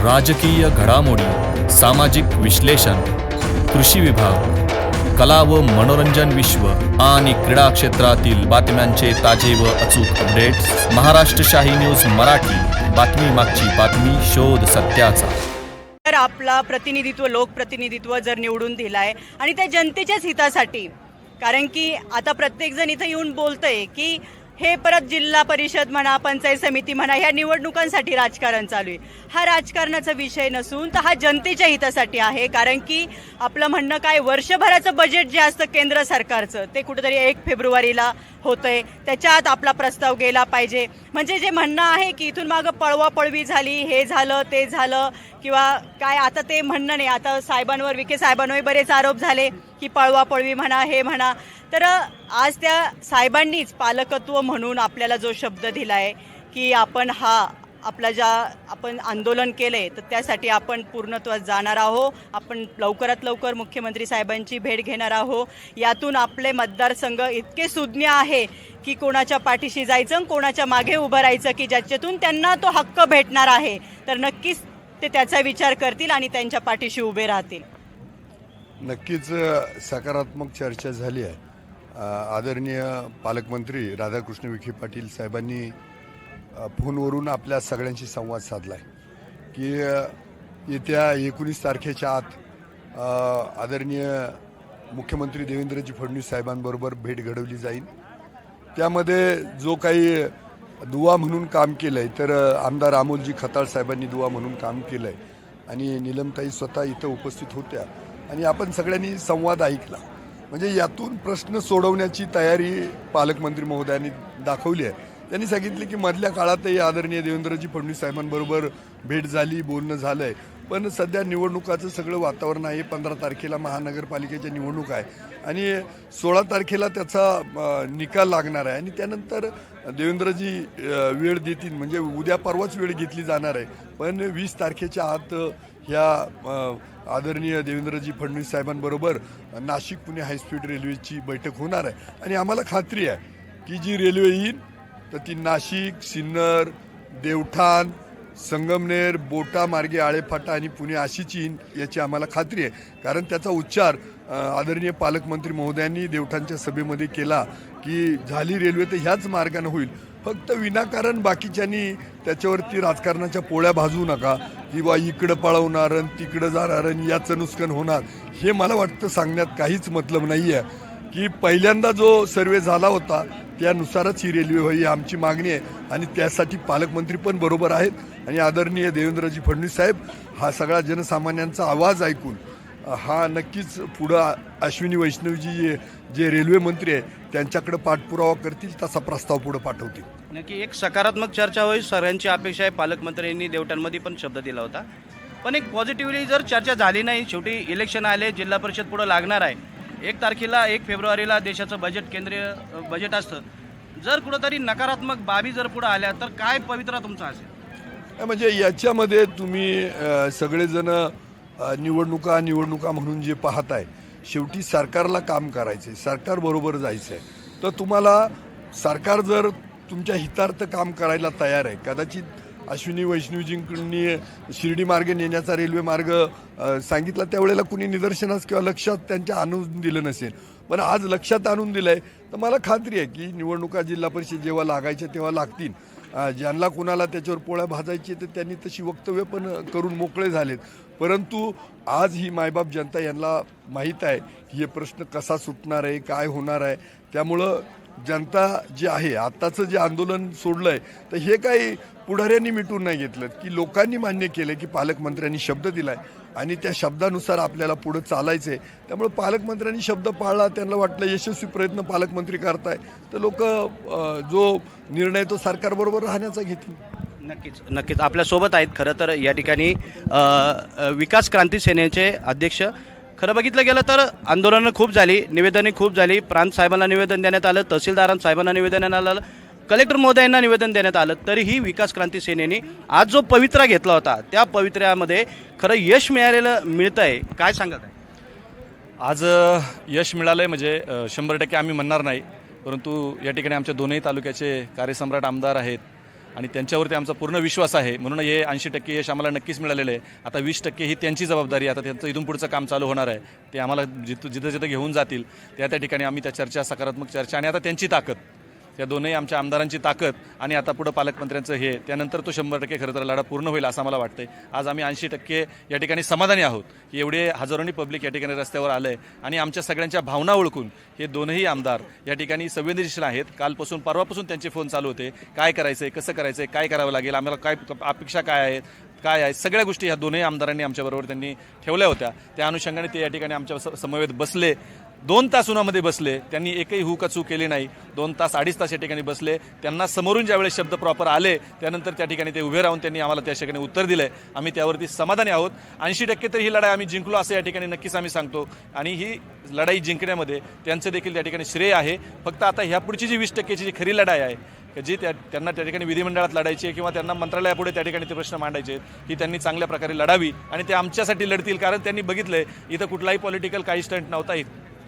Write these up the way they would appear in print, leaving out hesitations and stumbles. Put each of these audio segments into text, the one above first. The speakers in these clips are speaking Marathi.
राजकीय घडामोडी, सामाजिक विश्लेषण, कृषी विभाग, कला व मनोरंजन विश्व आणि क्रीडा क्षेत्रातील बातम्यांचे ताजे व अचूक अपडेट्स महाराष्ट्र शाही न्यूज मराठी. बातमी मागची बातमी, शोध सत्याचा. तर आपला प्रतिनिधित्व, लोकप्रतिनिधित्व जर निवडून दिलाय आणि त्या जनतेच्याच हितासाठी, कारण की आता प्रत्येकजण इथं येऊन बोलतंय की हे परत जिल्हा परिषद म्हणा, पंचायत समिती म्हणा, ह्या निवडणुकांसाठी राजकारण चालू आहे. हा राजकारणाचा विषय नसून तर हा जनतेच्या हितासाठी आहे. कारण की आपलं म्हणणं काय, वर्षभराचं बजेट जे असतं केंद्र सरकारचं ते कुठेतरी 1 फेब्रुवारीला होतंय, त्याच्या आत आपला प्रस्ताव गेला पाहिजे. म्हणजे जे म्हणणं आहे की इथून मागं पळवापळवी झाली, हे झालं ते झालं किंवा काय, आता ते म्हणणं नाही. आता साहेबांवर, विखे साहेबांवर बरेच आरोप झाले की पळवापळवी म्हणा, हे म्हणा. तर आज त्या साहेबांनीच पालकत्व म्हणून आपल्याला जो शब्द दिला आहे की आपण आपण आंदोलन केले तर त्यासाठी आपण पूर्णत्वास जाणार आहोत. आपण लवकरात लवकर मुख्यमंत्री साहेबांची भेट घेणार आहोत. यातून आपले मतदारसंघ इतके सुज्ञ आहे की कोणाच्या पाठीशी जायचं, कोणाच्या मागे उभं राहायचं, की ज्याच्यातून त्यांना तो हक्क भेटणार आहे. तर नक्कीच ते त्याचा विचार करतील आणि त्यांच्या पाठीशी उभे राहतील. नक्कीच सकारात्मक चर्चा झाली आहे. आदरणीय पालकमंत्री राधाकृष्ण विखे पाटील साहेबांनी फोनवरून आपल्या सगळ्यांशी संवाद साधला आहे की येत्या 19 तारखेच्या आत आदरणीय मुख्यमंत्री देवेंद्रजी फडणवीस साहेबांबरोबर भेट घडवली जाईल. त्यामध्ये जो काही दुवा म्हणून काम केलं आहे, तर आमदार अमोलजी खताळ साहेबांनी दुवा म्हणून काम केलं आहे आणि नीलमताई स्वतः इथं उपस्थित होत्या आणि आपण सगळ्यांनी संवाद ऐकला. म्हणजे यातून प्रश्न सोडवण्याची तयारी पालकमंत्री महोदयांनी दाखवली आहे. त्यांनी सांगितले की मधल्या काळातही आदरणीय देवेंद्रजी फडणवीस साहेबांबरोबर भेट झाली, बोलणं झालं आहे, पण सध्या निवडणुकाचं सगळं वातावरण आहे. 15 तारखेला महानगरपालिकेच्या निवडणूक आहे आणि 16 तारखेला त्याचा निकाल लागणार आहे आणि त्यानंतर देवेंद्रजी वेळ देतील, म्हणजे उद्या परवाच वेळ घेतली जाणार आहे. पण 20 तारखेच्या आत ह्या आदरणीय देवेंद्रजी फडणवीस साहेबांबरोबर नाशिक पुणे हायस्पीड रेल्वेची बैठक होणार आहे आणि आम्हाला खात्री आहे की जी रेल्वे येईल तर ती नाशिक, सिन्नर, देवठाण, संगमनेर, बोटा मार्गे आळेफाटा आणि पुणे अशीच येईन याची आम्हाला खात्री आहे. कारण त्याचा उच्चार आदरणीय पालकमंत्री महोदयांनी देवठाणच्या सभेमध्ये केला की झाली रेल्वे तर ह्याच मार्गाने होईल. फक्त विनाकारण बाकीच्यांनी त्याच्यावरती राजकारणाच्या पोळ्या भाजवू नका किंवा इकडं पळवणार आणि तिकडं जाणार आणि याचं नुकसान होणार, हे मला वाटतं सांगण्यात काहीच मतलब नाही आहे. की पहिल्यांदा जो सर्वे झाला होता त्यानुसारच ही रेल्वे व्हावी आमची मागणी आहे आणि त्यासाठी पालकमंत्री पण बरोबर आहेत आणि आदरणीय देवेंद्रजी फडणवीस साहेब हा सगळा जनसामान्यांचा आवाज ऐकून हा नक्कीच पुढं अश्विनी वैष्णवजी जे रेल्वे मंत्री आहे त्यांच्याकडे पाठपुरावा करतील, तसा प्रस्ताव पुढे पाठवतील. नक्की एक सकारात्मक चर्चा होईल, सगळ्यांची अपेक्षा आहे. पालकमंत्र्यांनी देवठाणमध्ये पण शब्द दिला होता, पण एक पॉझिटिव्हली जर चर्चा झाली नाही. शेवटी इलेक्शन आले, जिल्हा परिषद पुढे लागणार आहे. 1 तारखेला 1 फेब्रुवारीला देशाचं बजेट, केंद्रीय बजेट असतं. जर कुठंतरी नकारात्मक बाबी जर पुढे आल्या तर काय पवित्रा तुमचा असेल? म्हणजे याच्यामध्ये तुम्ही सगळेजण निवडणुका म्हणून जे पाहताय, शेवटी सरकारला काम करायचं आहे, सरकारबरोबर जायचं आहे. तर तुम्हाला सरकार जर तुमच्या हितार्थ काम करायला तयार आहे, कदाचित अश्विनी वैष्णवजींनी शिर्डी मार्गे नेण्याचा रेल्वे मार्ग सांगितला त्यावेळेला कुणी निदर्शनास किंवा लक्षात त्यांच्या आणून दिलं नसेल, पण आज लक्षात आणून दिलं आहे. तर मला खात्री आहे की निवडणुका जिल्हा परिषद जेव्हा लागायच्या तेव्हा लागतील. ज्यांना कुणाला त्याच्यावर पोळ्या भाजायची तर त्यांनी तशी वक्तव्य पण करून मोकळे झालेत. परंतु आज ही मायबाप जनता यांना माहीत आहे की हे प्रश्न कसा सुटणार आहे, काय होणार आहे. त्यामुळं जनता जी आहे, आत्ताचं जे आंदोलन सोडलं आहे तर हे काही पुढाऱ्यांनी मिटून नाही घेतलं, की लोकांनी मान्य केलं की पालकमंत्र्यांनी शब्द दिला आहे आणि त्या शब्दानुसार आपल्याला पुढं चालायचं आहे. त्यामुळे पालकमंत्र्यांनी शब्द पाळला, त्यांना वाटलं यशस्वी प्रयत्न पालकमंत्री करताय तर लोक जो निर्णय तो सरकारबरोबर राहण्याचा घेतील. नक्कीच आपल्यासोबत आहेत. खरं तर या ठिकाणी विकास क्रांती सेनेचे अध्यक्ष, खरं बघितलं गेलं तर आंदोलनं खूप झाली, निवेदने खूप झाली. प्रांत साहेबांना निवेदन देण्यात आलं, तहसीलदार साहेबांना निवेदन देण्यात आलं, कलेक्टर महोदयांना निवेदन देण्यात आलं. तरीही विकास क्रांती सेनेने आज जो पवित्रा घेतला होता त्या पवित्र्यामध्ये खरं यश मिळतं आहे. काय सांगत आहे? आज यश मिळालं आहे म्हणजे 100% आम्ही म्हणणार नाही, परंतु या ठिकाणी आमच्या दोनही तालुक्याचे कार्यसम्राट आमदार आहेत आणि त्यांच्यावरती आमचा पूर्ण विश्वास आहे. म्हणून हे 80% यश आम्हाला नक्कीच मिळालेलं आहे. आता 20% ही त्यांची जबाबदारी. आता त्यांचं इथून पुढचं काम चालू होणार आहे. ते आम्हाला जिथं घेऊन जातील त्या ठिकाणी आम्ही त्या चर्चा, सकारात्मक चर्चा आणि आता त्यांची ताकद, त्या दोनही आमच्या आमदारांची ताकद आणि आता पुढं पालकमंत्र्यांचं हे, त्यानंतर तो 100% खरं तर लढा पूर्ण होईल असं मला वाटतंय. आज आम्ही 80% या ठिकाणी समाधानी आहोत की एवढे हजारोनी पब्लिक या ठिकाणी रस्त्यावर आलं आहे आणि आमच्या सगळ्यांच्या भावना ओळखून हे दोनही आमदार या ठिकाणी संवेदनशील आहेत. कालपासून परवापासून त्यांचे फोन चालू होते, काय करायचं आहे, कसं करायचं आहे, काय करावं लागेल, आम्हाला काय अपेक्षा काय आहेत, काय आहे, सगळ्या गोष्टी ह्या दोनही आमदारांनी आमच्याबरोबर त्यांनी ठेवल्या होत्या. त्या अनुषंगाने ते या ठिकाणी आमच्या समवेत बसले. 2 तास उन्हामध्ये बसले. त्यांनी एकही हुकाचूक केली नाही. 2 तास 2.5 तास या ठिकाणी बसले. त्यांना समोरून ज्यावेळेस शब्द प्रॉपर आले त्यानंतर त्या ठिकाणी ते उभे राहून त्यांनी आम्हाला त्या ठिकाणी उत्तर दिलं. आम्ही त्यावरती समाधानी आहोत. 80% तर ही लढाई आम्ही जिंकलो असं या ठिकाणी नक्कीच आम्ही सांगतो आणि ही लढाई जिंकण्यामध्ये त्यांचं देखील त्या ठिकाणी श्रेय आहे. फक्त आता ह्या पुढची जी 20%ची जी खरी लढाई आहे जी त्यांना त्या ठिकाणी विधिमंडळात लढायची आहे किंवा त्यांना मंत्रालयापुढे त्या ठिकाणी ते प्रश्न मांडायचे आहेत, ही त्यांनी चांगल्या प्रकारे लढावी आणि ते आमच्यासाठी लढतील. कारण त्यांनी बघितलंय इथं कुठलाही पॉलिटिकल काही स्टंट नव्हता.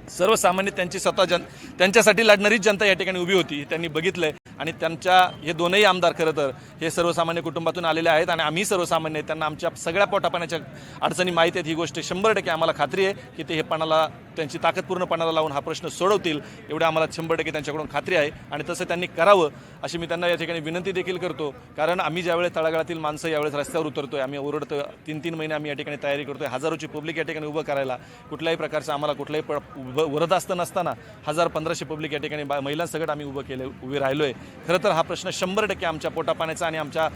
सर्वसामान्य त्यांची स्वतः त्यांच्यासाठी लढणारीच जनता या ठिकाणी उभी होती, त्यांनी बघितलंय. आणि त्यांच्या हे दोनही आमदार खरं तर हे सर्वसामान्य कुटुंबातून आलेले आहेत आणि आम्ही सर्वसामान्य त्यांना आमच्या सगळ्या पोटापाण्याच्या अडचणी माहीत आहेत. ही गोष्ट 100% आम्हाला खात्री आहे की ते हे पणाला, त्यांची ताकद पूर्णपणाला लावून हा प्रश्न सोडवतील एवढं आम्हाला 100% त्यांच्याकडून खात्री आहे आणि तसं त्यांनी करावं अशी मी त्यांना या ठिकाणी विनंती देखील करतो. कारण आम्ही ज्यावेळेस तळागाळातील माणसं यावेळेस रस्त्यावर उतरतोय, आम्ही ओरडतो, 3-3 महिने आम्ही या ठिकाणी तयारी करतोय, हजारोची पब्लिक या ठिकाणी उभं करायला. कुठल्याही प्रकारचं आम्हाला कुठलाही वरदास्त नसताना 1000-1500 पब्लिक या ठिकाणी महिलांसकट आम्ही उभे राहिलोय. खरं तर हा प्रश्न 100% आमच्या पोटापाण्याचा आणि आमच्या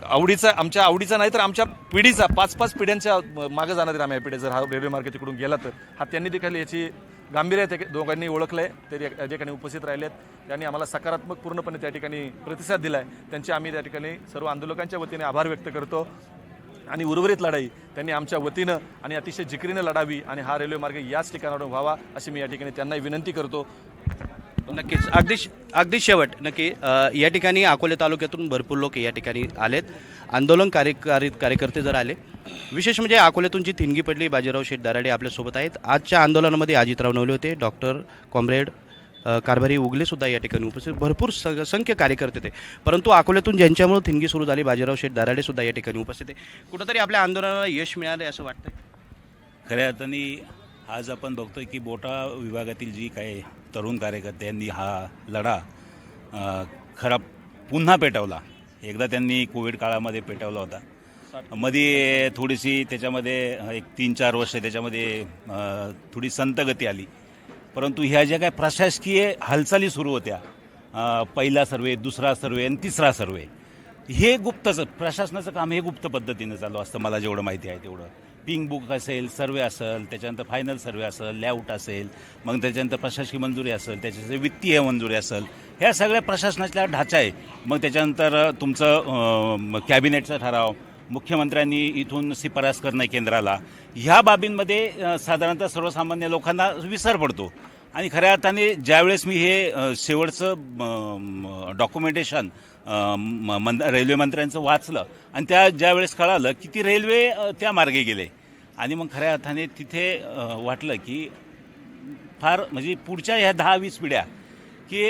आवडीचा नाही तर आमच्या पिढीचा 5-5 पिढ्यांच्या मागे जाणार आम्ही पिढी. जर हा रेल्वे मार्ग तिकडून गेला तर हा त्यांनी देखील याची गांभीर्य त्या दोघांनी ओळखलं आहे. ते त्या ठिकाणी उपस्थित राहिलेत. त्यांनी आम्हाला सकारात्मक पूर्णपणे त्या ठिकाणी प्रतिसाद दिला आहे. त्यांचे आम्ही त्या ठिकाणी सर्व आंदोलकांच्या वतीने आभार व्यक्त करतो आणि उर्वरित लढाई त्यांनी आमच्या वतीनं आणि अतिशय जिकरीनं लढावी आणि हा रेल्वे मार्ग याच ठिकाणावरून व्हावा अशी मी या ठिकाणी त्यांनाही विनंती करतो. नक्कीच. अगदी शेवट नक्की या ठिकाणी अकोले तालुक्यातून भरपूर लोक या ठिकाणी आलेत. आंदोलन कार्यकर्ते जर आले, विशेष म्हणजे अकोल्यातून जी थिणगी पडली, बाजीराव शेठ दराडे आपल्यासोबत आहेत. आजच्या आंदोलनामध्ये अजितराव नवले होते, डॉक्टर कॉम्रेड कारभारी उगले सुद्धा या ठिकाणी उपस्थित, भरपूर संख्य कार्यकर्ते ते. परंतु अकोल्यातून ज्यांच्यामुळे थिणगी सुरू झाली, बाजीराव शेठ दराडे सुद्धा या ठिकाणी उपस्थित आहे. कुठंतरी आपल्या आंदोलनाला यश मिळालं असं वाटतं. खऱ्या अर्थाने आज आपण बघतोय की बोटा विभागातील जी काही तरुण कार्यकर्त्यांनी हा लढा खरा पुन्हा पेटवला. एकदा त्यांनी कोविड काळामध्ये पेटवला होता. मध्ये थोडीशी त्याच्यामध्ये एक 3-4 वर्ष त्याच्यामध्ये थोडी संत गती आली. परंतु ह्या ज्या काही प्रशासकीय हालचाली सुरू होत्या, पहिला सर्वे, दुसरा सर्वे आणि तिसरा सर्वे, हे गुप्तच प्रशासनाचं काम हे गुप्त पद्धतीनं चालू असतं. मला जेवढं माहिती आहे तेवढं. पिंक बुक असेल, सर्वे असेल, त्याच्यानंतर फायनल सर्वे असेल, लेआउट असेल, मग त्याच्यानंतर प्रशासकीय मंजुरी असेल, त्याच्यानंतर वित्तीय मंजुरी असेल, ह्या सगळ्या प्रशासनाचा ढाचा आहे. मग त्याच्यानंतर तुमचं कॅबिनेटचा ठराव, मुख्यमंत्र्यांनी इथून शिफारस करणं केंद्राला, ह्या बाबींमध्ये साधारणतः सर्वसामान्य लोकांना विसर पडतो. आणि खऱ्या अर्थाने ज्यावेळेस मी हे शेवटचं डॉक्युमेंटेशन रेल्वे मंत्र्यांचं वाचलं आणि त्या ज्यावेळेस कळालं की ती रेल्वे त्या मार्गे गेले आणि मग खऱ्या अर्थाने तिथे वाटलं की फार म्हणजे पुढच्या ह्या 10-20 पिढ्या की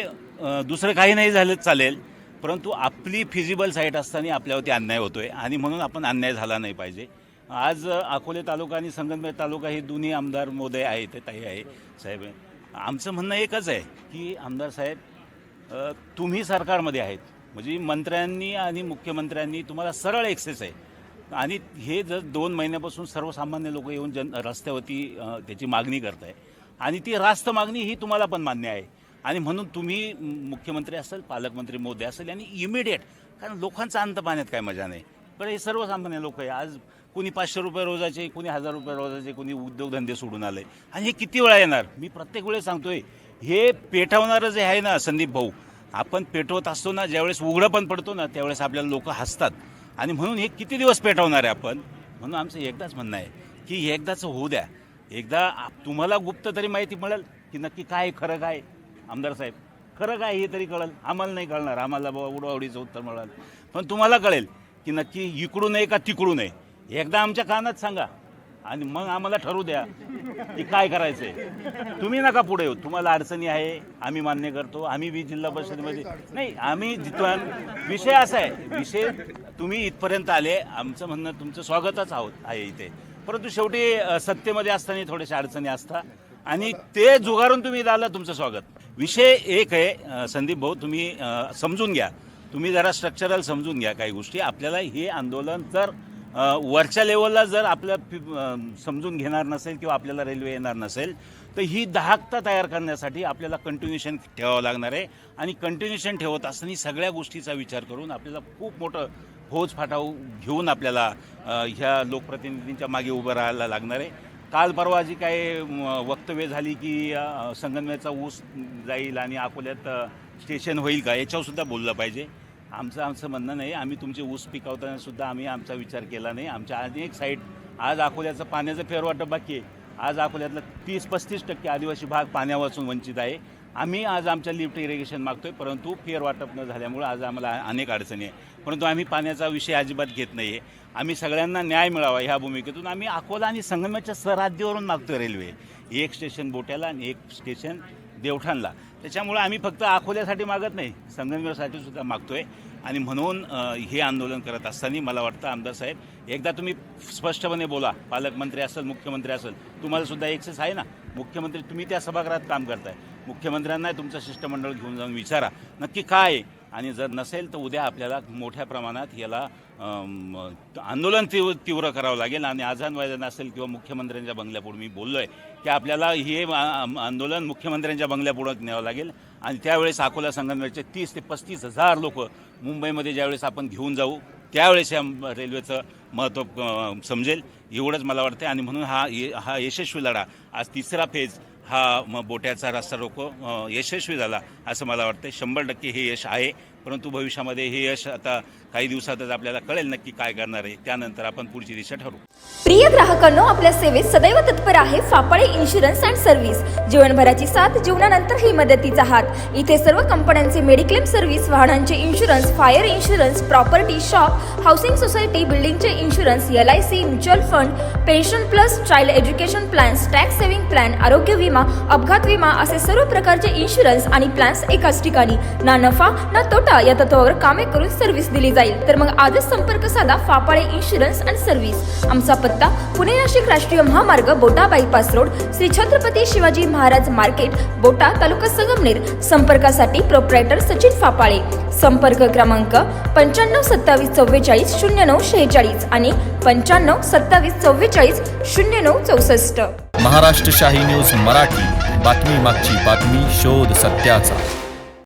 दुसरं काही नाही झालं चालेल, परंतु आपली फिजिबल साईट असताना आपल्यावरती अन्याय होतोय आणि म्हणून आपण अन्याय झाला नाही पाहिजे. आज अकोले तालुका आणि संगमनेर तालुका हे दोन्ही आमदार मोदय आहेत, ताई आहे, साहेब आहे. आमचं म्हणणं एकच आहे की आमदार साहेब, तुम्ही सरकारमध्ये आहेत, म्हणजे मंत्र्यांनी आणि मुख्यमंत्र्यांनी तुम्हाला सरळ ॲक्सेस आहे आणि हे जर 2 महिन्यापासून सर्वसामान्य लोक येऊन रस्त्यावरती त्याची मागणी करत आहे आणि ती रास्त मागणी ही तुम्हाला पण मान्य आहे आणि म्हणून तुम्ही मुख्यमंत्री असेल, पालकमंत्री मोदी असेल आणि इमिडिएट, कारण लोकांचा अंत पाहण्यात काय मजा नाही. पण हे सर्वसामान्य लोक आहे. आज कोणी 500 रुपये रोजाचे, कोणी 1000 रुपये रोजाचे, कोणी उद्योगधंदे सोडून आले आणि हे किती वेळा येणार. मी प्रत्येक वेळेस सांगतोय, हे पेटवणारं जे आहे ना संदीप भाऊ, आपण पेटवत असतो ना, ज्यावेळेस उघडं पण पडतो ना त्यावेळेस आपल्याला लोक हसतात आणि म्हणून हे किती दिवस पेटवणार आहे आपण. म्हणून आमचं एकदाच म्हणणं आहे की एकदाचं होऊ द्या. एकदा तुम्हाला गुप्त तरी माहिती मिळेल की नक्की काय खरं काय. आमदार साहेब, खरं काय हे तरी कळेल. आम्हाला नाही कळणार, आम्हाला उडवाउडीचं उत्तर मिळेल, पण तुम्हाला कळेल की नक्की इकडून आहे का तिकडून आहे. एकदा आमच्या कानात सांगा आणि मग आम्हाला ठरवू द्या की काय करायचंय. तुम्ही नका पुढे येऊ. तुम्हाला अडचणी आहे आम्ही मान्य करतो. आम्ही बी जिल्हा परिषदेमध्ये नाही, आम्ही जिथून विषय असा आहे, विषय तुम्ही इथपर्यंत आले, आमचं म्हणणं तुमचं स्वागतच आहे इथे. परंतु शेवटी सत्तेमध्ये असताना थोडेशा अडचणी असतात आणि ते जुगारून तुम्ही आला, तुमचं स्वागत. विषय एक आहे संदीप भाऊ, तुम्ही समजून घ्या, तुम्ही जरा स्ट्रक्चरल समजून घ्या काही गोष्टी. आपल्याला हे आंदोलन जर वरच्या लेवलला जर आपल्या समजून घेणार नसेल किंवा आपल्याला रेल्वे येणार नसेल तर ही दाहकता तयार करण्यासाठी आपल्याला कंटिन्युएशन ठेवावं लागणार आहे. आणि कंटिन्युएशन ठेवत असताना सगळ्या गोष्टीचा विचार करून आपल्याला खूप मोठं फौज फाटाव घेऊन आपल्याला ह्या लोकप्रतिनिधींच्या मागे उभं राहायला लागणार आहे. काल परवा जी काही वक्तव्य झाली की संगमनेरचा ऊस जाईल आणि अकोल्यात स्टेशन होईल का, याच्यावरसुद्धा बोललं पाहिजे. आमचं म्हणणं नाही, आम्ही तुमचे ऊस पिकवताना सुद्धा आम्ही आमचा विचार केला नाही. आमच्या अनेक साईड आज अकोल्याचं पाण्याचं फेरवाटप बाकी आहे. आज अकोल्यातलं 30-35% आदिवासी भाग पाण्यापासून वंचित आहे. आम्ही आज आमच्या लिफ्ट इरिगेशन मागतोय, परंतु फेरवाटप न झाल्यामुळे आज आम्हाला अनेक अडचणी आहे. परंतु आम्ही पाण्याचा विषय अजिबात घेत नाही आहे. आम्ही सगळ्यांना न्याय मिळावा ह्या भूमिकेतून आम्ही अकोला आणि संगमेच्या सरहद्दीवरून मागतोय रेल्वे. एक स्टेशन बोट्याला आणि एक स्टेशन देवठाणला. त्याच्यामुळे आम्ही फक्त अकोल्यासाठी मागत नाही, संगमेसाठी सुद्धा मागतोय. आणि म्हणून हे आंदोलन करत असताना मला वाटतं आमदार साहेब, एकदा तुम्ही स्पष्टपणे बोला. पालकमंत्री असेल, मुख्यमंत्री असेल, तुम्हाला सुद्धा ॲक्सेस आहे ना. मुख्यमंत्री, तुम्ही त्या सभागृहात काम करताय, मुख्यमंत्र्यांना तुमचं शिष्टमंडळ घेऊन जाऊन विचारा नक्की काय आहे. आणि जर नसेल तर उद्या आपल्याला मोठ्या प्रमाणात याला आंदोलन तीव्र करावं लागेल. आणि आझाद मैदान असेल किंवा मुख्यमंत्र्यांच्या बंगल्यापुढे मी बोललो आहे की आपल्याला हे आंदोलन मुख्यमंत्र्यांच्या बंगल्यापुढं न्यावं लागेल. आणि त्यावेळेस अकोला संगमनेरचे 30 ते 35 हजार लोक मुंबईमध्ये ज्यावेळेस आपण घेऊन जाऊ त्यावेळेस या रेल्वेचं महत्त्व समजेल, एवढंच मला वाटतं. आणि म्हणून हा यशस्वी लढा, आज तिसरा फेज हा बोट्याचा रस्ता रोको यशस्वी झाला असं मला वाटतं. 100% हे यश आहे. परंतु भविष्यामध्ये हे यश आता काही दिवसातच आपल्याला कळेल नक्की काय करणार आहे. त्यानंतर आपण पुढची दिशा ठरवू. प्रिय ग्राहकांनो, आपल्या सेवेत सदैव तत्पर आहे फापाळे इन्शुरन्स अँड सर्व्हिस. जीवनभराची साथ, जीवनानंतरही मदतीचा हात. इथे सर्व कंपन्यांचे मेडिक्लेम सर्व्हिस, वाहनांचे insurance, fire insurance, property, shop, housing society, बिल्डिंगचे insurance, LIC, mutual fund, pension plus, child education plans, tax saving plan, आरोग्य विमा, अपघात विमा असे सर्व प्रकारचे इन्शुरन्स आणि प्लॅन्स एकाच ठिकाणी. ना नफा ना तोटा या तत्वावर कामे करून सर्व्हिस दिली जाईल. तर मग आजच संपर्क साधा फापाळे इन्शुरन्स अँड सर्व्हिस. आमचा पत्ता पुणे नाशिक राष्ट्रीय महामार्ग, बोटा bypass road, Shri Chhatrapati Shivaji Maharaj market, बोटा, तालुका संगमनेर. संपर्कासाठी प्रोप्रायटर सचिन फापाळे. संपर्क क्रमांक 95 27 44 09 46 आणि 95 27 44 09 64. महाराष्ट्र शाही न्यूज मराठी, बातमी मागची बातमी, शोध सत्याचा.